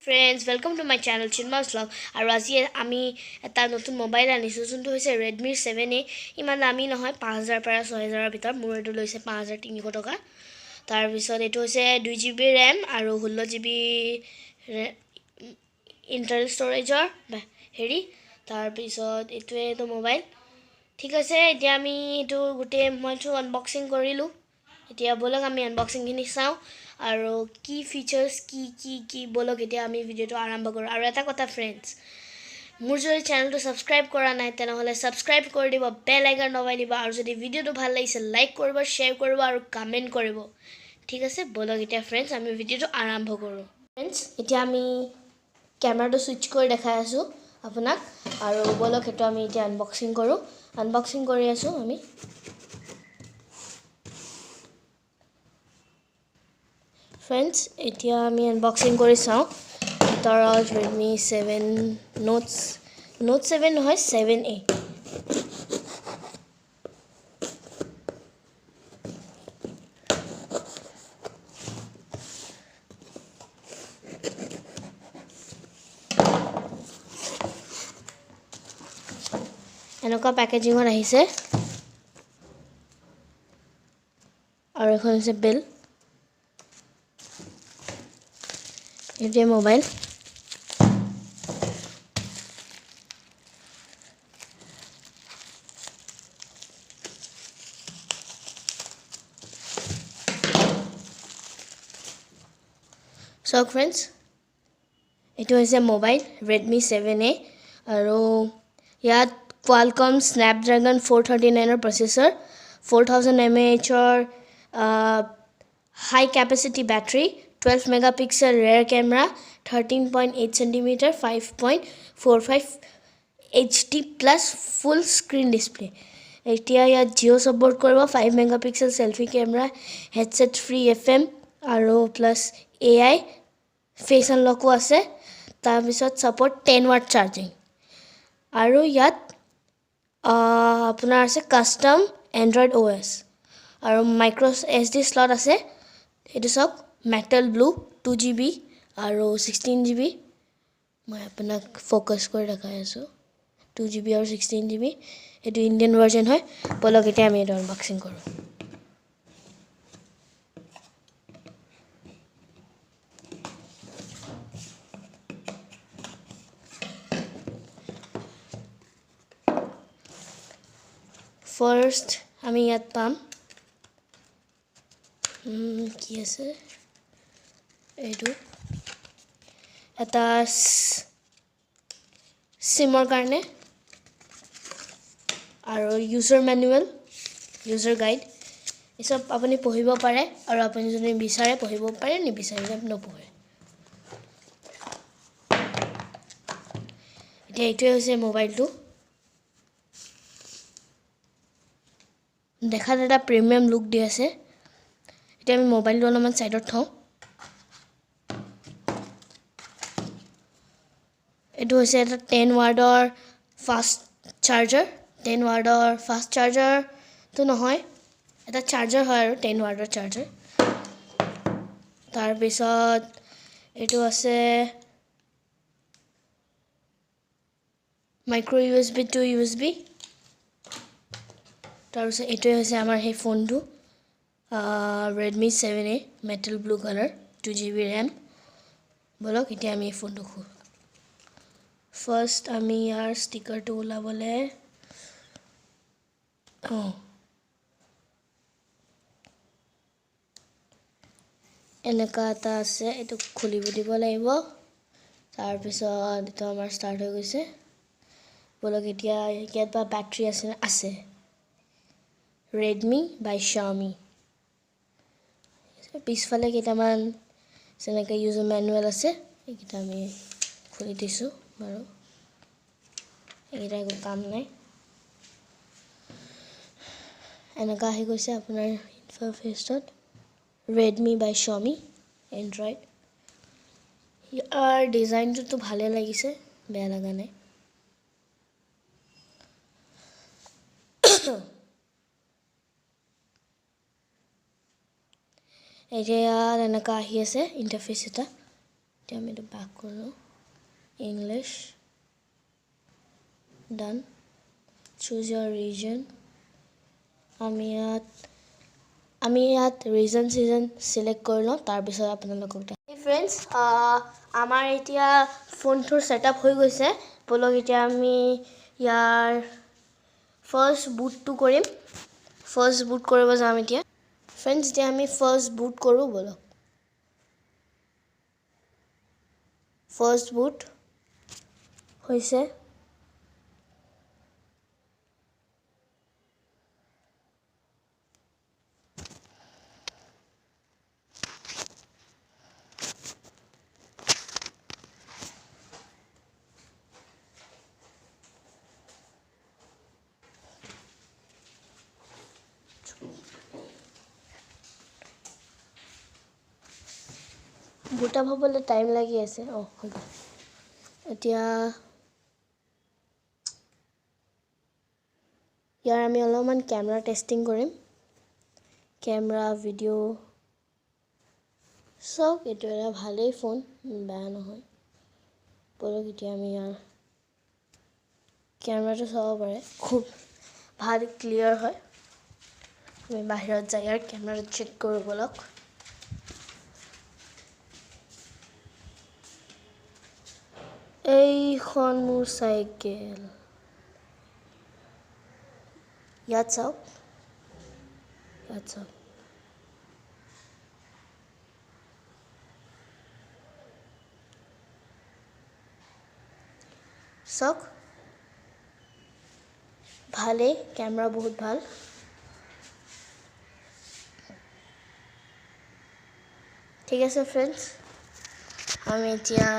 Friends, welcome to my channel Chinma's Vlog. আৰু আজি আমি এটা নতুন মোবাইল আনিছোঁ যোনটো হৈছে Redmi 7A। ইমান দামী নহয়, 5000 পৰা 6000 ভিতৰত। মোৰ এইটো লৈছে 5300 টকা। তাৰ পিছত এইটো হৈছে 2GB RAM আৰু 16GB ইণ্টাৰনেল ষ্টৰেজৰ হেৰি। তাৰ পিছত এইটো মোবাইল ঠিক আছে। এতিয়া আমি এইটো গোটেই মইটো আনবক্সিং কৰিলোঁ। এতিয়া বলক আমি আনবক্সিংখিনি চাওঁ আৰু কি ফিচাৰ্ছ কি বলক এতিয়া আমি ভিডিঅ'টো আৰম্ভ কৰোঁ। আৰু এটা কথা ফ্ৰেণ্ডছ, মোৰ যদি চেনেলটো ছাবস্ক্ৰাইব কৰা নাই তেনেহ'লে ছাবস্ক্ৰাইব কৰি দিব, বেল আইকন দবাই দিব, আৰু যদি ভিডিঅ'টো ভাল লাগিছে লাইক কৰিব, শ্বেয়াৰ কৰিব আৰু কমেণ্ট কৰিব। ঠিক আছে, বলক এতিয়া ফ্ৰেণ্ডছ আমি ভিডিঅ'টো আৰম্ভ কৰোঁ। ফ্ৰেণ্ডছ, এতিয়া আমি কেমেৰাটো ছুইচ কৰি দেখাই আছোঁ আপোনাক, আৰু বলক সেইটো আমি এতিয়া আনবক্সিং কৰোঁ। আনবক্সিং কৰি আছোঁ আমি। ফ্ৰেণ্ডছ, এতিয়া আমি আনবক্সিং কৰি চাওঁ। ভিতৰত Redmi 7 Note 7 নহয় 7A। এনেকুৱা পেকেজিঙত আহিছে, আৰু এখন হৈছে বিল। এইটোৱে মোবাইল। চাওক ফ্ৰেণ্ডছ, এইটো হৈছে মোবাইল Redmi 7A, আৰু ইয়াত Qualcomm Snapdragon 439 প্ৰচেছৰ, 4000 mAhৰ high capacity battery, 12 megapixel rear camera, 13.8 cm 5.45 HD plus full screen display. এতিয়া ইয়াত জিঅ' ছাপোৰ্ট কৰিব, 5 megapixel selfie camera, headset free FM আৰু প্লাছ AI ফেচ আনলকো আছে। তাৰপিছত ছাপোৰ্ট 10 watt চাৰ্জিং, আৰু ইয়াত আপোনাৰ আছে কাষ্টম এণ্ড্ৰইড OS আৰু মাইক্ৰ' SD স্লট আছে। এইটো চাওক, মেটেল ব্লু, 2GB আৰু 16GB। মই আপোনাক ফ'কাছ কৰি দেখাই আছোঁ, 2GB আৰু 16GB। এইটো ইণ্ডিয়ান ভাৰ্জন হয়। বলক এতিয়া আমি এইটো আনবক্সিং কৰোঁ। ফাৰ্ষ্ট আমি ইয়াত পাম কি আছে, এইটো এটা চিমৰ কাৰণে, আৰু ইউজাৰ মেনুৱেল, ইউজাৰ গাইড। এই চব আপুনি পঢ়িব পাৰে, আৰু আপুনি যদি বিচাৰে পঢ়িব পাৰে, নিবিচাৰিলে নপঢ়ে। এতিয়া এইটোৱে হৈছে মোবাইলটো। দেখাত এটা প্ৰিমিয়াম লুক দি আছে। এতিয়া আমি মোবাইলটো অলপমান ছাইডত থওঁ। এইটো হৈছে এটা 10 ৱাৰ্ডৰ ফাষ্ট চাৰ্জাৰ। 10 ৱাৰ্ডৰ ফাষ্ট চাৰ্জাৰটো নহয়, এটা চাৰ্জাৰ হয় আৰু 10 ৱাৰ্ডৰ চাৰ্জাৰ। তাৰপিছত এইটো আছে মাইক্ৰ' USB to USB। তাৰপিছত এইটোৱে হৈছে আমাৰ সেই ফোনটো, Redmi 7A metal blue colour, 2GB RAM। বলক এতিয়া আমি এই ফোনটো খোলোঁ। ফাৰ্ষ্ট আমি ইয়াৰ ষ্টিকাৰটো ওলাবলৈ এনেকুৱা এটা আছে, এইটো খুলিব দিব লাগিব। তাৰপিছত এইটো আমাৰ ষ্টাৰ্ট হৈ গৈছে। বলক এতিয়া ইয়াত বা বেটাৰী আছে Redmi by Xiaomi। পিছফালে কেইটামান যেনেকৈ ইউজাৰ মেনুৱেল আছে, এইকেইটা আমি খুলি দিছোঁ বাৰু। এইকেইটা একো কাম নাই। এনেকুৱা আহি গৈছে আপোনাৰ ইণ্টাৰফেচত, Redmi by Xiaomi এণ্ড্ৰইড। ইয়াৰ ডিজাইনটোতো ভালে লাগিছে, বেয়া লগা নাই। এতিয়া ইয়াত এনেকুৱা আহি আছে ইণ্টাৰফেচ এটা। এতিয়া আমি এইটো বেক কৰোঁ ইংলিছ ডান চুজ ইয়ৰ ৰিজন আমি ইয়াত ৰিজন চিলেক্ট কৰি লওঁ তাৰপিছত আপোনালোকক ফ্ৰেণ্ডছ আমাৰ এতিয়া ফোনটোৰ ছেটআপ হৈ গৈছে বলক এতিয়া আমি ইয়াৰ ফাৰ্ষ্ট বুটটো কৰিম ফাৰ্ষ্ট বুট কৰিব যাম এতিয়া ফ্ৰেণ্ডছ এতিয়া আমি ফাৰ্ষ্ট বুট কৰোঁ বলক ফাৰ্ষ্ট বুট হৈছে বুট আপ হ'বলৈ টাইম লাগি আছে হৈ গ'ল এতিয়া ইয়াৰ আমি অলপমান কেমেৰা টেষ্টিং কৰিম কেমেৰা ভিডিঅ' চব এইটো এটা ভালেই ফোন বেয়া নহয় বলক এতিয়া আমি ইয়াৰ কেমেৰাটো চাব পাৰে খুব ভাল ক্লিয়াৰ হয় আমি বাহিৰত যাই ইয়াৰ কেমেৰাটো চেক কৰোঁ বলক এইখন মোৰ চাইকেল ইয়াত চাওক চাওক ভালেই কেমেৰা বহুত ভাল ঠিক আছে ফ্ৰেণ্ডছ আমি এতিয়া